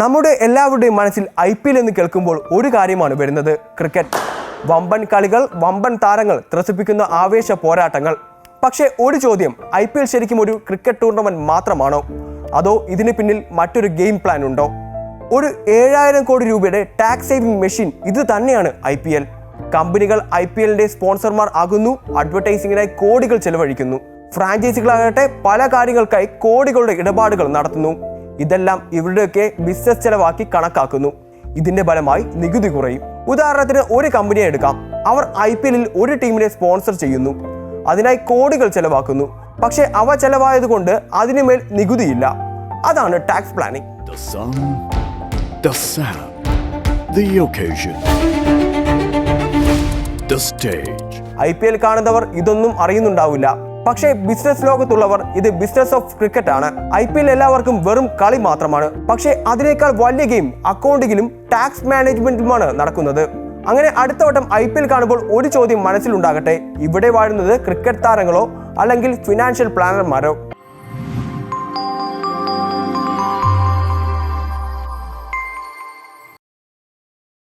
നമ്മുടെ എല്ലാവരുടെയും മനസ്സിൽ IPL എന്ന് കേൾക്കുമ്പോൾ ഒരു കാര്യമാണ് വരുന്നത്, ക്രിക്കറ്റ്. വമ്പൻ കളികൾ, വമ്പൻ താരങ്ങൾ, ത്രസിപ്പിക്കുന്ന ആവേശ പോരാട്ടങ്ങൾ. പക്ഷേ ഒരു ചോദ്യം, IPL ശരിക്കും ഒരു ക്രിക്കറ്റ് ടൂർണമെന്റ് മാത്രമാണോ, അതോ ഇതിന് പിന്നിൽ മറ്റൊരു ഗെയിം പ്ലാൻ ഉണ്ടോ? ഒരു 7000 കോടി രൂപയുടെ ടാക്സ് സേവിംഗ് മെഷീൻ ഇത് തന്നെയാണ് IPL. കമ്പനികൾ IPLന്റെ സ്പോൺസർമാർ ആകുന്നു, അഡ്വർടൈസിംഗിനായി കോടികൾ ചെലവഴിക്കുന്നു. ഫ്രാഞ്ചൈസികളാകട്ടെ പല കാര്യങ്ങൾക്കായി കോടികളുടെ ഇടപാടുകൾ നടത്തുന്നു. ഇതെല്ലാം ഇവരുടെയൊക്കെ ബിസിനസ് ചെലവാക്കി കണക്കാക്കുന്നു. ഇതിന്റെ ഫലമായി നികുതി കുറയും. ഉദാഹരണത്തിന് ഒരു കമ്പനിയെ എടുക്കാം. അവർ IPLൽ ഒരു ടീമിനെ സ്പോൺസർ ചെയ്യുന്നു, അതിനായി കോടികൾ ചെലവാക്കുന്നു. പക്ഷെ അവ ചെലവായതുകൊണ്ട് അതിനുമേൽ നികുതിയില്ല. അതാണ് tax planning. The sound, the occasion, the stage. IPL കാണുന്നവർ ഇതൊന്നും അറിയുന്നുണ്ടാവില്ല. പക്ഷേ ബിസിനസ് ലോകത്തുള്ളവർ ഇത് ബിസിനസ് ഓഫ് ക്രിക്കറ്റ് ആണ്. IPL എല്ലാവർക്കും വെറും കളി മാത്രമാണ്. പക്ഷേ അതിനേക്കാൾ വലിയ ഗെയിം അക്കൗണ്ടിങ്ങിലും ടാക്സ് മാനേജ്മെന്റിലുമാണ് നടക്കുന്നത്. അങ്ങനെ അടുത്ത വട്ടം IPL കാണുമ്പോൾ ഒരു ചോദ്യം മനസ്സിലുണ്ടാകട്ടെ, ഇവിടെ വാഴുന്നത് ക്രിക്കറ്റ് താരങ്ങളോ അല്ലെങ്കിൽ ഫിനാൻഷ്യൽ പ്ലാനർമാരോ?